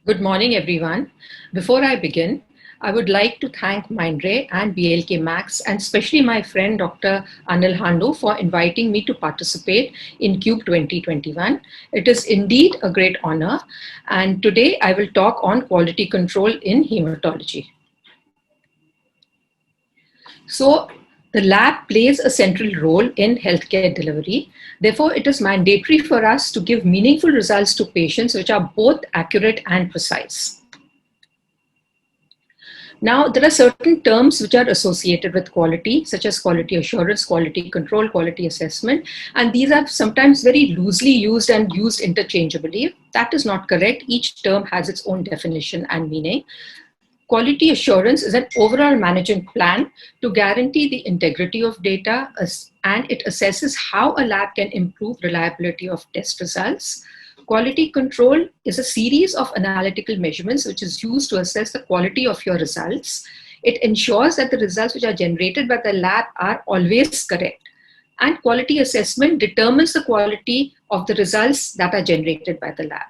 Good morning, everyone. Before I begin, I would like to thank Mindray and BLK Max, and especially my friend Dr. Anil Handu for inviting me to participate in CUBE 2021. It is indeed a great honor, and today I will talk on quality control in hematology. So, the lab plays a central role in healthcare delivery. Therefore, it is mandatory for us to give meaningful results to patients which are both accurate and precise. Now, there are certain terms which are associated with quality, such as quality assurance, quality control, quality assessment, and these are sometimes very loosely used and used interchangeably. That is not correct. Each term has its own definition and meaning. Quality assurance is an overall management plan to guarantee the integrity of data, and it assesses how a lab can improve reliability of test results. Quality control is a series of analytical measurements which is used to assess the quality of your results. It ensures that the results which are generated by the lab are always correct. And quality assessment determines the quality of the results that are generated by the lab.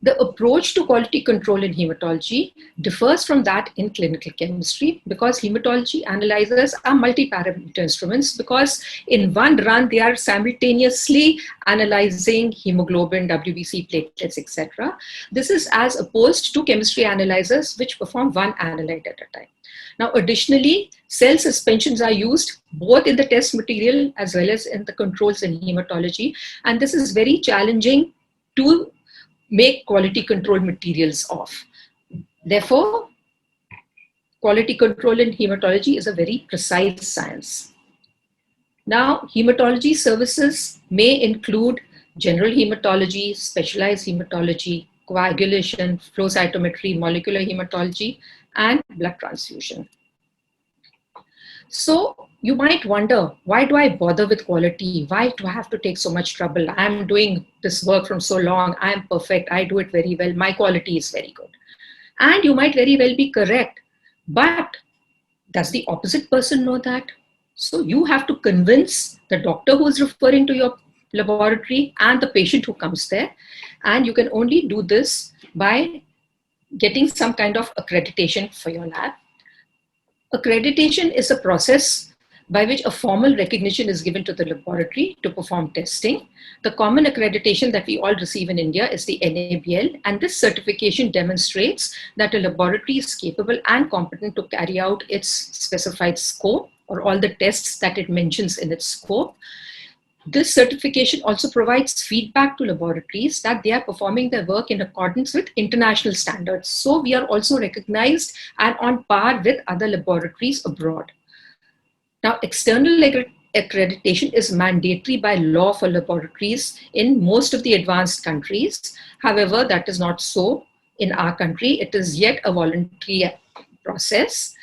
The approach to quality control in hematology differs from that in clinical chemistry because hematology analyzers are multi-parameter instruments because in one run they are simultaneously analyzing hemoglobin, WBC, platelets, etc. This is as opposed to chemistry analyzers which perform one analyte at a time. Now, additionally, cell suspensions are used both in the test material as well as in the controls in hematology, and this is very challenging to make quality control materials of. Therefore, quality control in hematology is a very precise science. Now, hematology services may include general hematology, specialized hematology, coagulation, flow cytometry, molecular hematology, and blood transfusion. So you might wonder, why do I bother with quality? Why do I have to take so much trouble? I'm doing this work from so long. I'm perfect. I do it very well. My quality is very good. And you might very well be correct. But does the opposite person know that? So you have to convince the doctor who is referring to your laboratory and the patient who comes there. And you can only do this by getting some kind of accreditation for your lab. Accreditation is a process by which a formal recognition is given to the laboratory to perform testing. The common accreditation that we all receive in India is the NABL, and this certification demonstrates that a laboratory is capable and competent to carry out its specified scope or all the tests that it mentions in its scope. This certification also provides feedback to laboratories that they are performing their work in accordance with international standards. So we are also recognized and on par with other laboratories abroad. Now, external accreditation is mandatory by law for laboratories in most of the advanced countries. However, that is not so in our country. It is yet a voluntary process.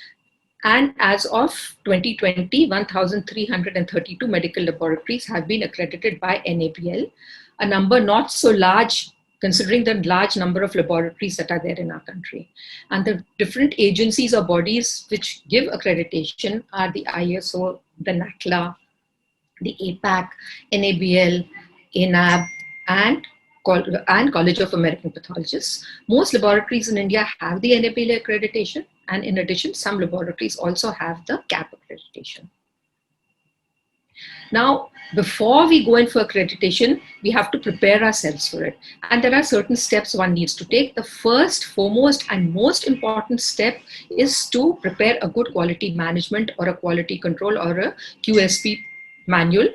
And as of 2020, 1,332 medical laboratories have been accredited by NABL, a number not so large considering the large number of laboratories that are there in our country. And the different agencies or bodies which give accreditation are the ISO, the NACLA, the APAC, NABL, ANAB, and College of American Pathologists. Most laboratories in India have the NABL accreditation, and in addition, some laboratories also have the CAP accreditation. Now, before we go in for accreditation, we have to prepare ourselves for it. And there are certain steps one needs to take. The first, foremost, and most important step is to prepare a good quality management or a quality control or a QSP manual.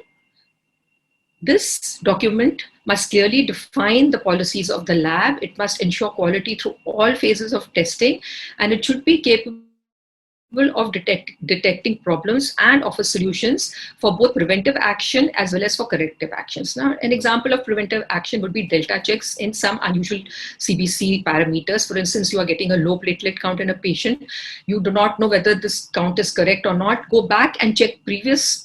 This document must clearly define the policies of the lab. It must ensure quality through all phases of testing, and it should be capable of detecting problems and offer solutions for both preventive action as well as for corrective actions. Now, an example of preventive action would be delta checks in some unusual CBC parameters. For instance, you are getting a low platelet count in a patient. You do not know whether this count is correct or not. Go back and check previous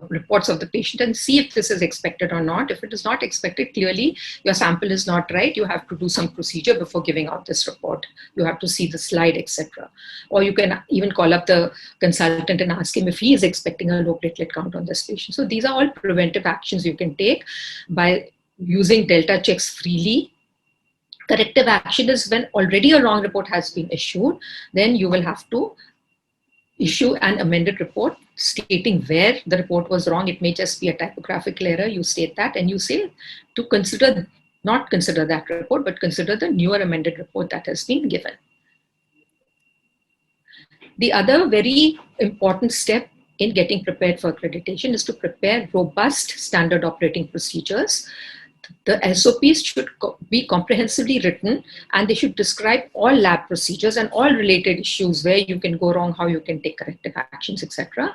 reports of the patient and see if this is expected or not. If it is not expected, clearly your sample is not right. You have to do some procedure before giving out this report. You have to see the slide, etc. Or you can even call up the consultant and ask him if he is expecting a low platelet count on this patient. So these are all preventive actions you can take by using delta checks freely Corrective action is when already a wrong report has been issued, then you will have to issue an amended report stating where the report was wrong. It may just be a typographical error. You state that and you say to consider, not consider that report, but consider the newer amended report that has been given. The other very important step in getting prepared for accreditation is to prepare robust standard operating procedures. The SOPs should be comprehensively written, and they should describe all lab procedures and all related issues, where you can go wrong, how you can take corrective actions, etc.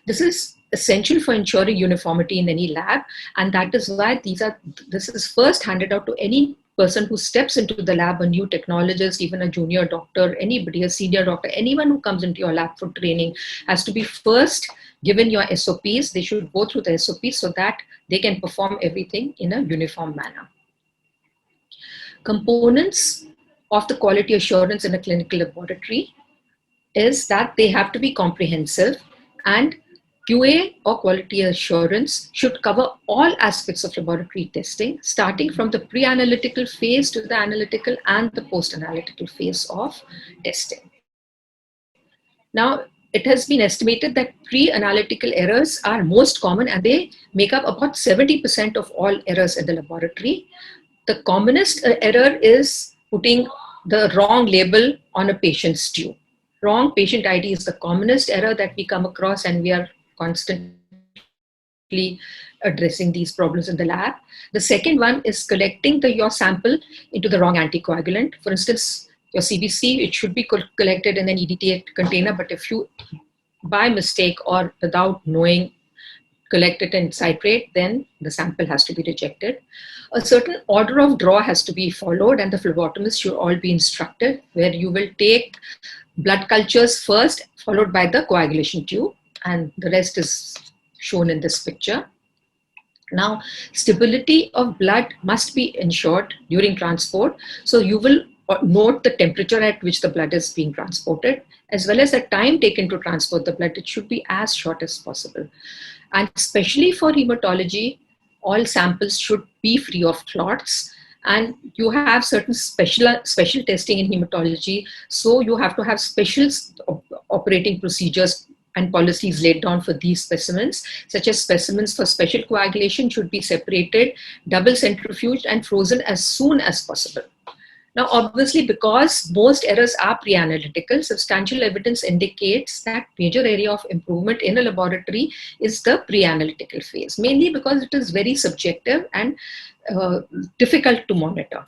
This is essential for ensuring uniformity in any lab, and that is why this is first handed out to any person who steps into the lab, a new technologist, even a junior doctor, anybody, a senior doctor, anyone who comes into your lab for training has to be first given your SOPs. They should go through the SOPs so that they can perform everything in a uniform manner. Components of the quality assurance in a clinical laboratory is that they have to be comprehensive, and QA or quality assurance should cover all aspects of laboratory testing, starting from the pre-analytical phase to the analytical and the post-analytical phase of testing. Now, it has been estimated that pre-analytical errors are most common, and they make up about 70% of all errors in the laboratory. The commonest error is putting the wrong label on a patient's tube. Wrong patient ID is the commonest error that we come across, and we are constantly addressing these problems in the lab. The second one is collecting your sample into the wrong anticoagulant. For instance, your CBC, it should be collected in an EDTA container, but if you, by mistake or without knowing, collect it in citrate, then the sample has to be rejected. A certain order of draw has to be followed, and the phlebotomist should all be instructed, where you will take blood cultures first, followed by the coagulation tube, and the rest is shown in this picture. Now, stability of blood must be ensured during transport. So you will note the temperature at which the blood is being transported, as well as the time taken to transport the blood. It should be as short as possible. And especially for hematology, all samples should be free of clots. And you have certain special testing in hematology. So you have to have special operating procedures and policies laid down for these specimens, such as specimens for special coagulation should be separated, double centrifuged, and frozen as soon as possible. Now, obviously, because most errors are pre-analytical, substantial evidence indicates that major area of improvement in a laboratory is the pre-analytical phase, mainly because it is very subjective and difficult to monitor.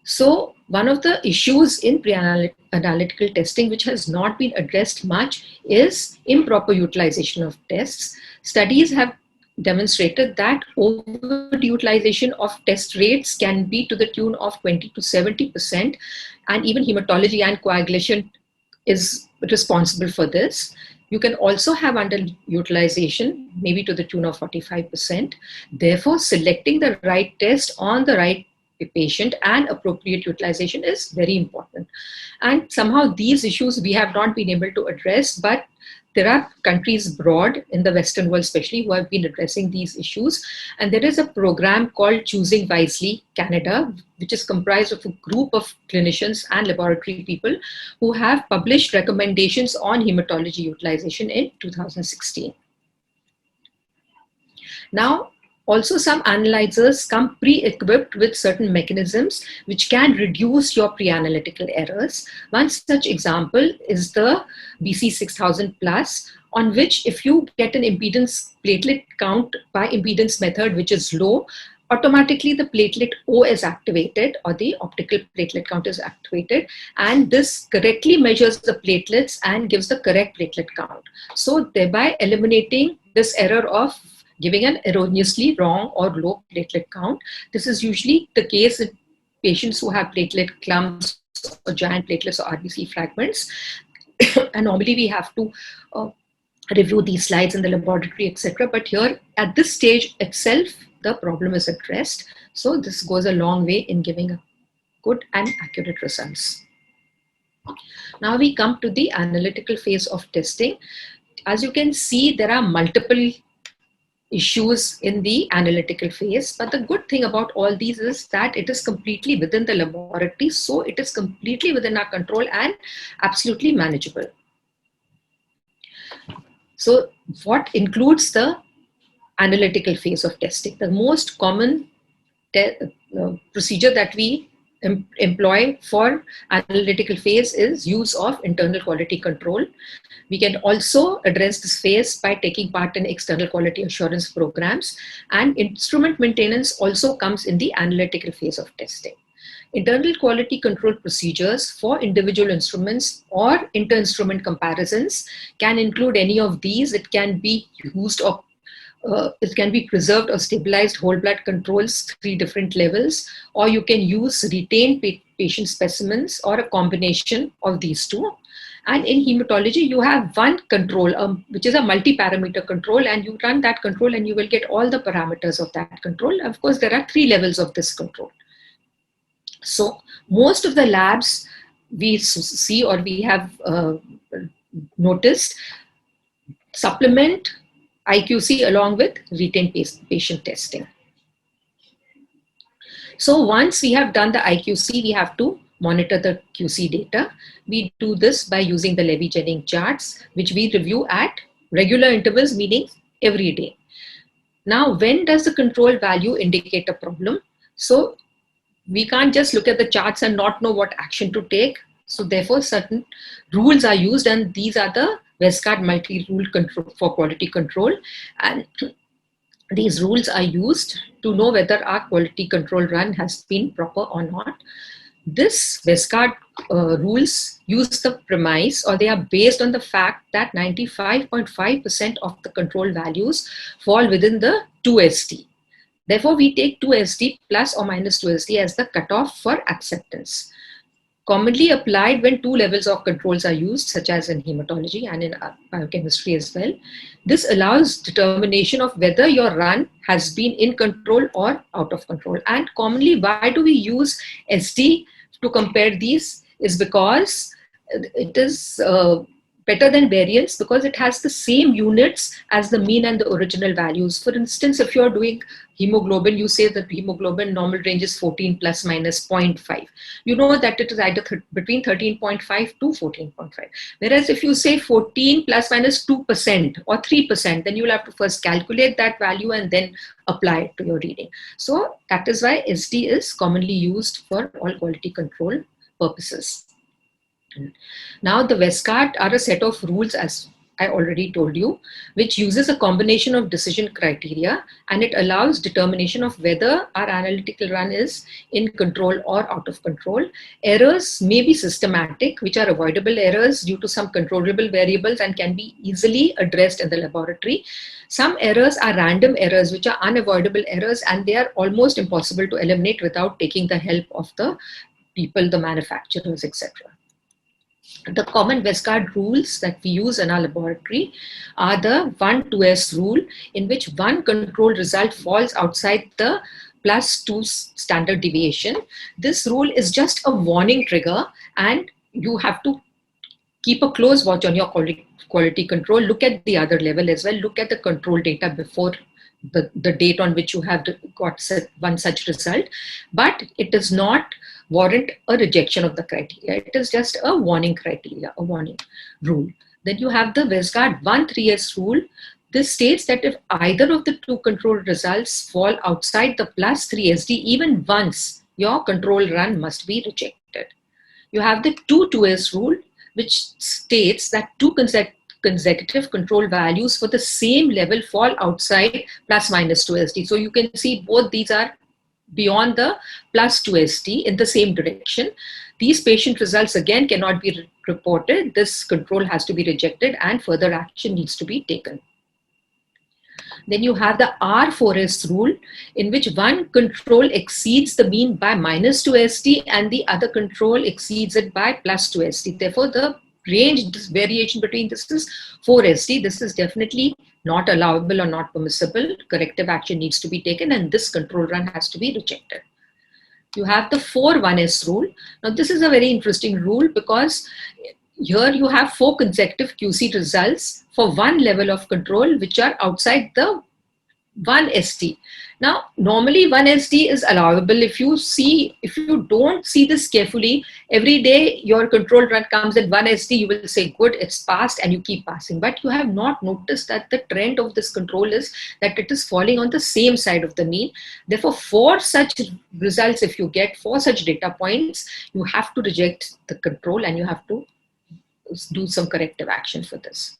So one of the issues in pre-analytical testing, which has not been addressed much, is improper utilization of tests. Studies have demonstrated that over-utilization of test rates can be to the tune of 20 to 70%, and even hematology and coagulation is responsible for this. You can also have underutilization, maybe to the tune of 45%. Therefore, selecting the right test on the right patient and appropriate utilization is very important. And somehow these issues we have not been able to address, but there are countries abroad in the Western world especially who have been addressing these issues. And there is a program called Choosing Wisely Canada, which is comprised of a group of clinicians and laboratory people who have published recommendations on hematology utilization in 2016. Now, also, some analyzers come pre-equipped with certain mechanisms which can reduce your pre-analytical errors. One such example is the BC 6000 Plus, on which if you get an impedance platelet count by impedance method which is low, automatically the platelet O is activated, or the optical platelet count is activated, and this correctly measures the platelets and gives the correct platelet count. So thereby eliminating this error of giving an erroneously wrong or low platelet count. This is usually the case in patients who have platelet clumps or giant platelets or RBC fragments. And normally we have to review these slides in the laboratory, etc. But here at this stage itself, the problem is addressed. So this goes a long way in giving a good and accurate results. Now we come to the analytical phase of testing. As you can see, there are multiple issues in the analytical phase. But the good thing about all these is that it is completely within the laboratory, so it is completely within our control and absolutely manageable. So what includes the analytical phase of testing? The most common procedure that we employ for analytical phase is use of internal quality control. We can also address this phase by taking part in external quality assurance programs, and instrument maintenance also comes in the analytical phase of testing. Internal quality control procedures for individual instruments or inter-instrument comparisons can include any of these. It can be used or it can be preserved or stabilized whole blood controls, 3 different levels, or you can use retained patient specimens or a combination of these two. And in hematology, you have one control, which is a multi-parameter control, and you run that control and you will get all the parameters of that control. Of course, there are 3 levels of this control. So most of the labs we see or we have noticed supplement IQC along with retained patient testing. So once we have done the IQC, we have to monitor the QC data. We do this by using the Levy-Jennings charts, which we review at regular intervals, meaning every day. Now, when does the control value indicate a problem? So we can't just look at the charts and not know what action to take. So therefore, certain rules are used, and these are the Westcott multi-rule control for quality control. And these rules are used to know whether our quality control run has been proper or not. This Westcott rules use the premise, or they are based on the fact that 95.5% of the control values fall within the 2SD. Therefore, we take 2SD plus or minus 2SD as the cutoff for acceptance. Commonly applied when 2 levels of controls are used, such as in hematology and in biochemistry as well. This allows determination of whether your run has been in control or out of control. And commonly, why do we use SD to compare these? Is because it is better than variance, because it has the same units as the mean and the original values. For instance, if you're doing hemoglobin, you say that hemoglobin normal range is 14 plus minus 0.5. You know that it is either between 13.5 to 14.5. Whereas if you say 14 plus minus 2% or 3%, then you will have to first calculate that value and then apply it to your reading. So that is why SD is commonly used for all quality control purposes. Now the Westcott are a set of rules, as I already told you, which uses a combination of decision criteria, and it allows determination of whether our analytical run is in control or out of control. Errors may be systematic, which are avoidable errors due to some controllable variables and can be easily addressed in the laboratory. Some errors are random errors, which are unavoidable errors, and they are almost impossible to eliminate without taking the help of the people, the manufacturers, etc. The common Westcott rules that we use in our laboratory are the 1-2S rule, in which one control result falls outside the +2 standard deviation. This rule is just a warning trigger, and you have to keep a close watch on your quality control. Look at the other level as well. Look at the control data before the date on which you have got one such result. But it does not warrant a rejection of the criteria. It is just a warning criteria, a warning rule. Then you have the Westcott 1-3S rule. This states that if either of the 2 control results fall outside the +3SD even once, your control run must be rejected. You have the 2-2S rule, which states that 2 consecutive control values for the same level fall outside ±2SD. So you can see both these are beyond the +2SD in the same direction. These patient results again cannot be reported. This control has to be rejected and further action needs to be taken. Then you have the R4S rule, in which one control exceeds the mean by -2SD and the other control exceeds it by +2SD. Therefore, the range, this variation between this is 4SD. This is definitely not allowable or not permissible. Corrective action needs to be taken, and this control run has to be rejected. You have the 4-1S rule. Now, this is a very interesting rule because here you have 4 consecutive QC results for one level of control which are outside the 1 ST. Now, normally 1 ST is allowable if you don't see this carefully. Every day your control run comes at 1 ST, you will say, good, it's passed, and you keep passing. But you have not noticed that the trend of this control is that it is falling on the same side of the mean. Therefore, for such results, if you get 4 such data points, you have to reject the control and you have to do some corrective action for this.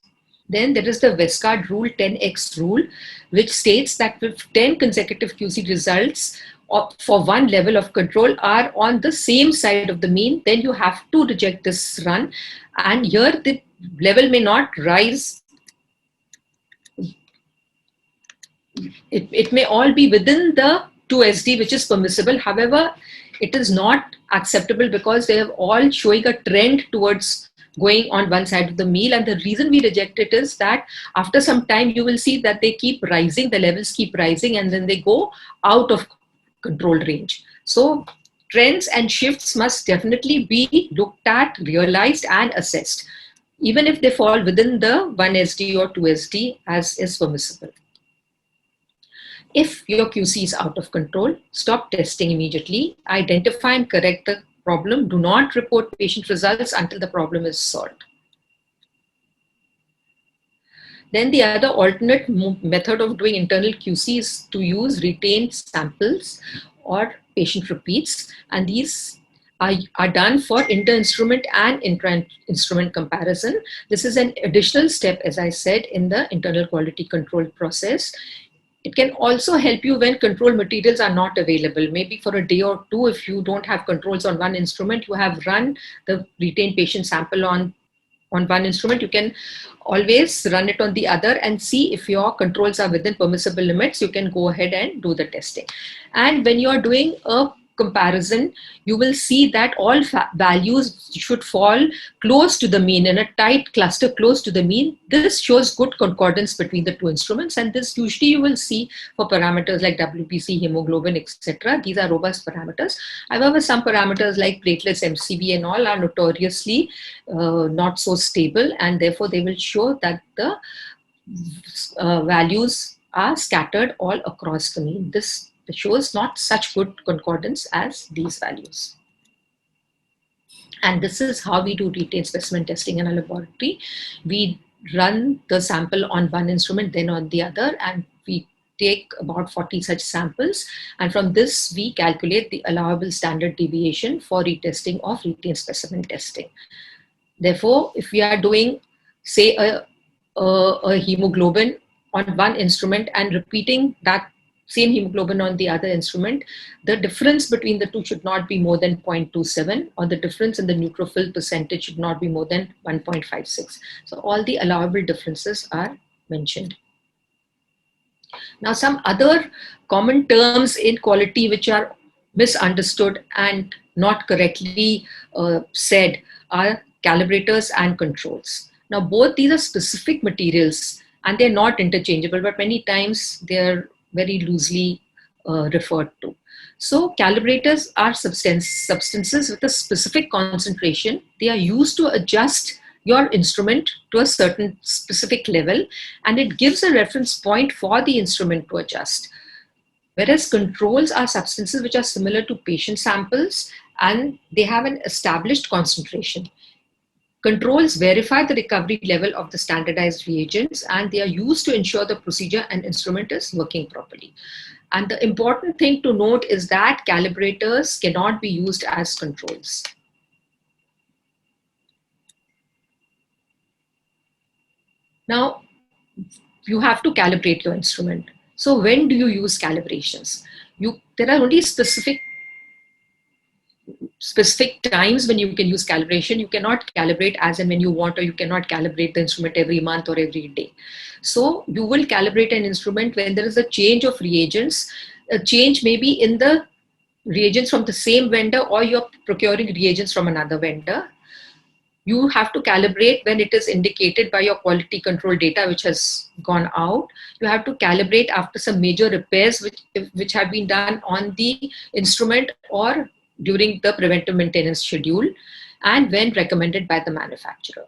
Then there is the Westcard rule, 10x rule, which states that if 10 consecutive QC results for one level of control are on the same side of the mean, then you have to reject this run. And here the level may not rise. It may all be within the 2SD, which is permissible. However, it is not acceptable because they have all showing a trend towards going on one side of the meal. And the reason we reject it is that after some time, you will see that they keep rising, the levels keep rising, and then they go out of control range. So trends and shifts must definitely be looked at, realized, and assessed, even if they fall within the 1SD or 2SD as is permissible. If your QC is out of control, stop testing immediately, identify and correct the problem. Do not report patient results until the problem is solved. Then the other alternate method of doing internal QC is to use retained samples or patient repeats. And these are done for inter-instrument and intra-instrument comparison. This is an additional step, as I said, in the internal quality control process. It can also help you when control materials are not available. Maybe for a day or two, if you don't have controls on one instrument, you have run the retained patient sample on one instrument, you can always run it on the other and see if your controls are within permissible limits. You can go ahead and do the testing. And when you are doing a comparison, you will see that all values should fall close to the mean, in a tight cluster close to the mean. This shows good concordance between the two instruments, and this usually you will see for parameters like WBC, hemoglobin, etc. These are robust parameters. However, some parameters like platelets, MCV and all are notoriously not so stable, and therefore they will show that the values are scattered all across the mean. This shows not such good concordance as these values. And this is how we do retained specimen testing in a laboratory. We run the sample on one instrument, then on the other, and we take about 40 such samples. And from this, we calculate the allowable standard deviation for retesting of retained specimen testing. Therefore, if we are doing, say, a hemoglobin on one instrument and repeating that same hemoglobin on the other instrument, the difference between the two should not be more than 0.27, or the difference in the neutrophil percentage should not be more than 1.56. So all the allowable differences are mentioned. Now, some other common terms in quality which are misunderstood and not correctly said are calibrators and controls. Now, both these are specific materials and they're not interchangeable, but many times they're very loosely referred to. So calibrators are substances with a specific concentration. They are used to adjust your instrument to a certain specific level, and it gives a reference point for the instrument to adjust. Whereas controls are substances which are similar to patient samples and they have an established concentration. Controls verify the recovery level of the standardized reagents, and they are used to ensure the procedure and instrument is working properly. And the important thing to note is that calibrators cannot be used as controls. Now, you have to calibrate your instrument. So when do you use calibrations? There are only specific times when you can use calibration. You cannot calibrate as and when you want, or you cannot calibrate the instrument every month or every day. So you will calibrate an instrument when there is a change of reagents. A change may be in the reagents from the same vendor, or you're procuring reagents from another vendor. You have to calibrate when it is indicated by your quality control data which has gone out. You have to calibrate after some major repairs which have been done on the instrument or during the preventive maintenance schedule, and when recommended by the manufacturer.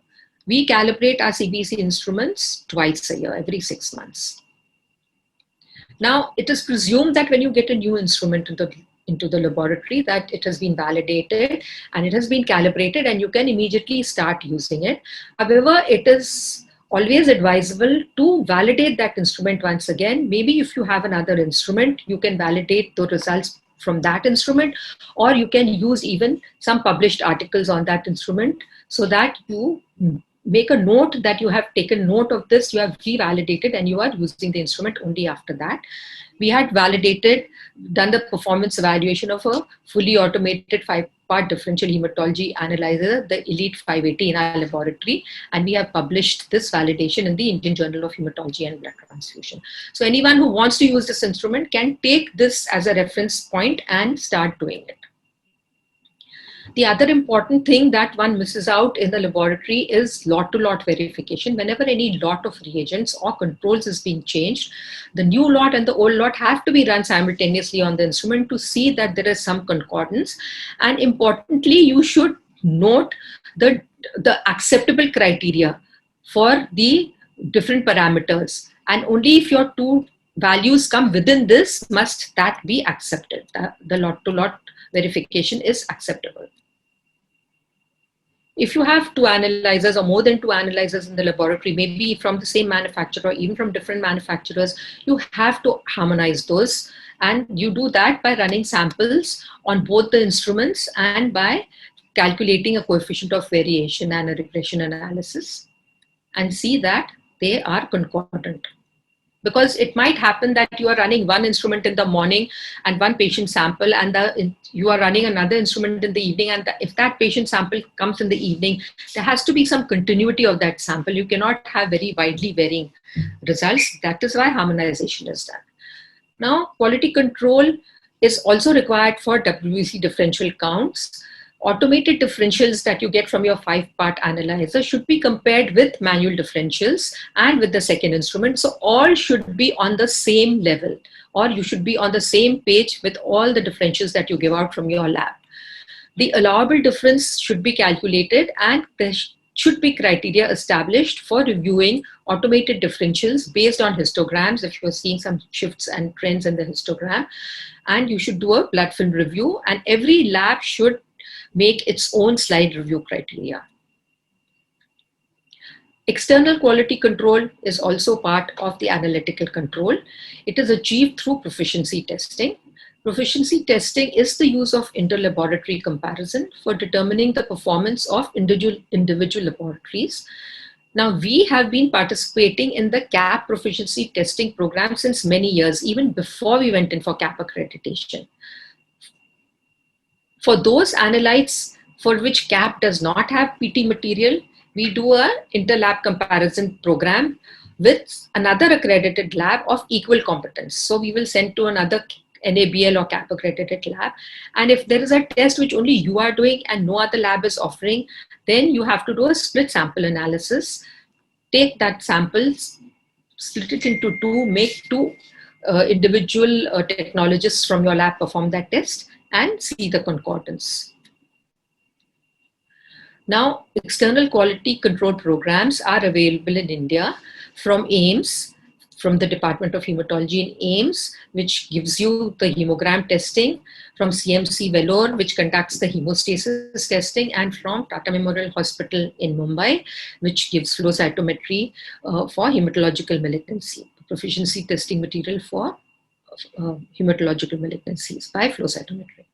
We calibrate our CBC instruments twice a year, every 6 months. Now, it is presumed that when you get a new instrument into the laboratory, that it has been validated and it has been calibrated and you can immediately start using it. However, it is always advisable to validate that instrument once again. Maybe if you have another instrument, you can validate the results from that instrument, or you can use even some published articles on that instrument so that you make a note that you have taken note of this, you have revalidated, and you are using the instrument only after that. We had done the performance evaluation of a fully automated 5-part differential hematology analyzer, the Elite 580, in our laboratory, and we have published this validation in the Indian Journal of Hematology and Blood Transfusion. So anyone who wants to use this instrument can take this as a reference point and start doing it. The other important thing that one misses out in the laboratory is lot-to-lot verification. Whenever any lot of reagents or controls is being changed, the new lot and the old lot have to be run simultaneously on the instrument to see that there is some concordance. And importantly, you should note the acceptable criteria for the different parameters. And only if your two values come within this must that be accepted. The lot-to-lot verification is acceptable. If you have two analyzers or more than two analyzers in the laboratory, maybe from the same manufacturer or even from different manufacturers, you have to harmonize those. And you do that by running samples on both the instruments and by calculating a coefficient of variation and a regression analysis and see that they are concordant. Because it might happen that you are running one instrument in the morning and one patient sample, and you are running another instrument in the evening, and if that patient sample comes in the evening, there has to be some continuity of that sample. You cannot have very widely varying results. That is why harmonization is done. Now, quality control is also required for WBC differential counts. Automated differentials that you get from your 5-part analyzer should be compared with manual differentials and with the second instrument. So all should be on the same level, or you should be on the same page with all the differentials that you give out from your lab. The allowable difference should be calculated, and there should be criteria established for reviewing automated differentials based on histograms if you're seeing some shifts and trends in the histogram. And you should do a blood film review, and every lab should make its own slide review criteria. External quality control is also part of the analytical control. It is achieved through proficiency testing. Proficiency testing is the use of inter-laboratory comparison for determining the performance of individual laboratories. Now, we have been participating in the CAP proficiency testing program since many years, even before we went in for CAP accreditation. For those analytes for which CAP does not have PT material, we do an interlab comparison program with another accredited lab of equal competence. So we will send to another NABL or CAP accredited lab. And if there is a test which only you are doing and no other lab is offering, then you have to do a split sample analysis. Take that sample, split it into two, make two individual technologists from your lab perform that test and see the concordance. Now, external quality control programs are available in India from AIIMS, from the Department of Hematology in AIIMS, which gives you the hemogram testing, from CMC Vellore, which conducts the hemostasis testing, and from Tata Memorial Hospital in Mumbai, which gives flow cytometry for hematological malignancy, proficiency testing material for hematological malignancies by flow cytometry.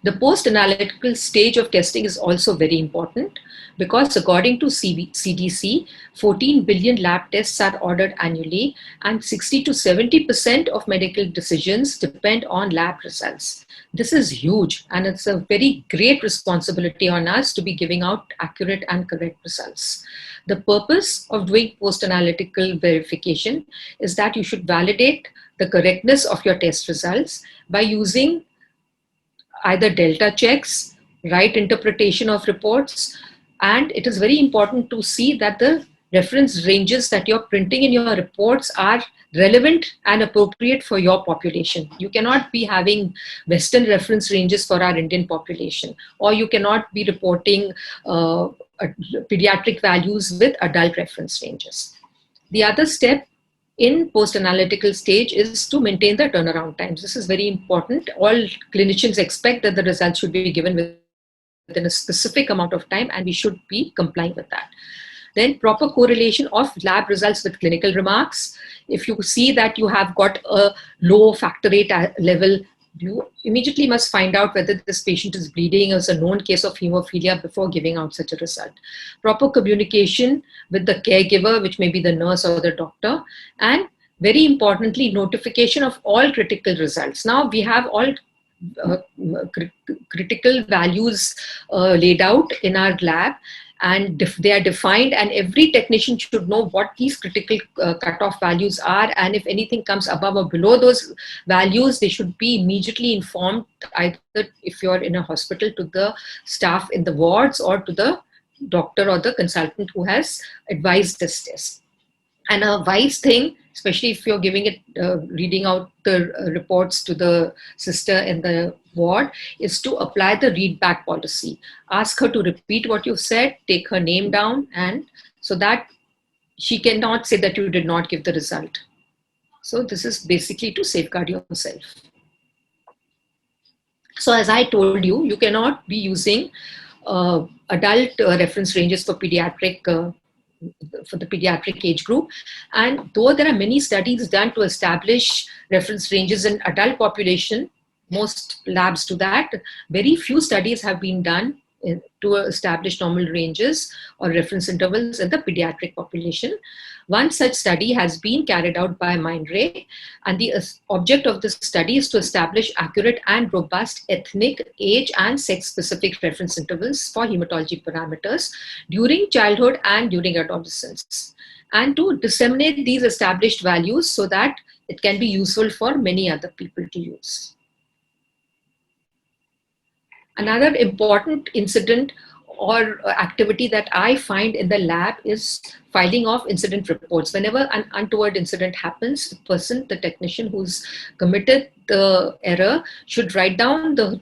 The post-analytical stage of testing is also very important because according to CDC, 14 billion lab tests are ordered annually and 60 to 70% of medical decisions depend on lab results. This is huge, and it's a very great responsibility on us to be giving out accurate and correct results. The purpose of doing post-analytical verification is that you should validate the correctness of your test results by using either delta checks, right interpretation of reports, and it is very important to see that the reference ranges that you're printing in your reports are relevant and appropriate for your population. You cannot be having Western reference ranges for our Indian population, or you cannot be reporting pediatric values with adult reference ranges. The other step in post-analytical stage is to maintain the turnaround times. This is very important. All clinicians expect that the results should be given within a specific amount of time, and we should be complying with that. Then proper correlation of lab results with clinical remarks. If you see that you have got a low factor VIII level, you immediately must find out whether this patient is bleeding as a known case of hemophilia before giving out such a result. Proper communication with the caregiver, which may be the nurse or the doctor, and very importantly, notification of all critical results. Now we have all uh, critical values laid out in our lab, and they are defined, and every technician should know what these critical cutoff values are, and if anything comes above or below those values, they should be immediately informed, either if you're in a hospital, to the staff in the wards, or to the doctor or the consultant who has advised this test. And a wise thing, especially if you're giving it, reading out the reports to the sister in the ward, is to apply the read back policy. Ask her to repeat what you've said, take her name down, and so that she cannot say that you did not give the result. So this is basically to safeguard yourself. So as I told you, you cannot be using adult reference ranges for the pediatric age group. And though there are many studies done to establish reference ranges in adult population, most labs do that, very few studies have been done to establish normal ranges or reference intervals in the pediatric population. One such study has been carried out by Mindray, and the object of this study is to establish accurate and robust ethnic, age, and sex-specific reference intervals for hematology parameters during childhood and during adolescence, and to disseminate these established values so that it can be useful for many other people to use. Another important incident or activity that I find in the lab is filing of incident reports. Whenever an untoward incident happens, the technician who's committed the error should write down the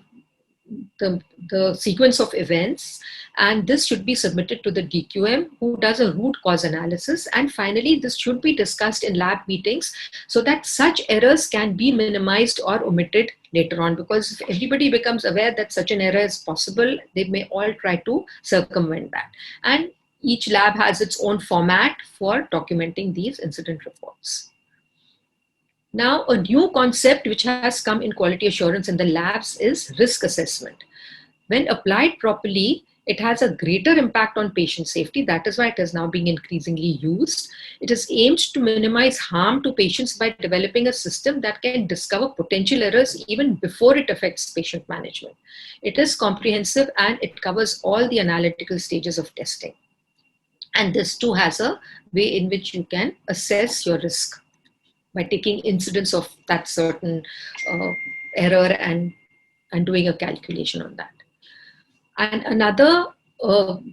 sequence of events, and this should be submitted to the DQM, who does a root cause analysis. And finally, this should be discussed in lab meetings so that such errors can be minimized or omitted later on, because if everybody becomes aware that such an error is possible, they may all try to circumvent that. And each lab has its own format for documenting these incident reports. Now, a new concept which has come in quality assurance in the labs is risk assessment. When applied properly, it has a greater impact on patient safety. That is why it is now being increasingly used. It is aimed to minimize harm to patients by developing a system that can discover potential errors even before it affects patient management. It is comprehensive and it covers all the analytical stages of testing. And this too has a way in which you can assess your risk by taking incidence of that certain error and doing a calculation on that. And another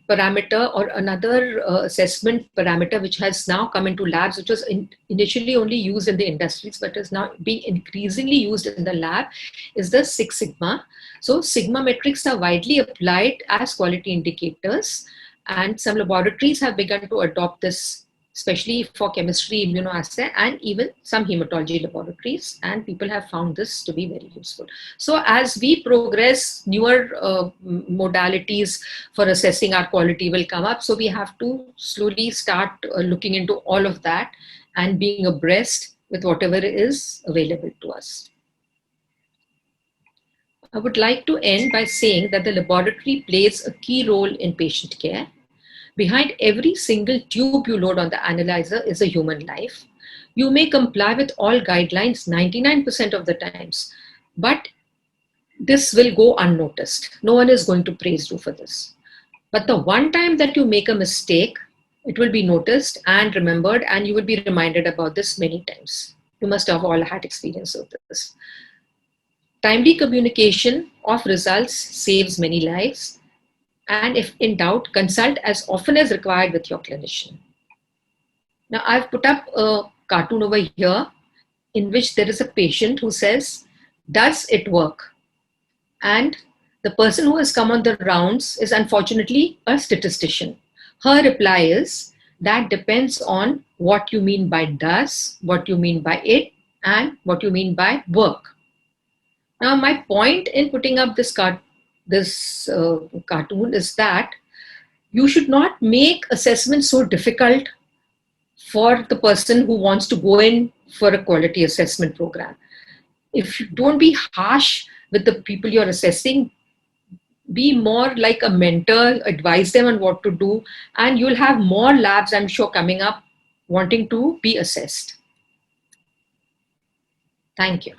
parameter or another assessment parameter which has now come into labs, which was initially only used in the industries but is now being increasingly used in the lab, is the Six Sigma. So Sigma metrics are widely applied as quality indicators, and some laboratories have begun to adopt this, especially for chemistry, immunoassay, and even some hematology laboratories, and people have found this to be very useful. So as we progress, newer modalities for assessing our quality will come up. So we have to slowly start looking into all of that and being abreast with whatever is available to us. I would like to end by saying that the laboratory plays a key role in patient care. Behind every single tube you load on the analyzer is a human life. You may comply with all guidelines 99% of the times, but this will go unnoticed. No one is going to praise you for this. But the one time that you make a mistake, it will be noticed and remembered, and you will be reminded about this many times. You must have all had experience of this. Timely communication of results saves many lives. And if in doubt, consult as often as required with your clinician. Now, I've put up a cartoon over here in which there is a patient who says, "Does it work?" And the person who has come on the rounds is unfortunately a statistician. Her reply is, That depends on what you mean by does, what you mean by it, and what you mean by work. Now, my point in putting up this cartoon is that you should not make assessment so difficult for the person who wants to go in for a quality assessment program. If you don't be harsh with the people you're assessing, be more like a mentor, advise them on what to do, and you'll have more labs, I'm sure, coming up wanting to be assessed. Thank you.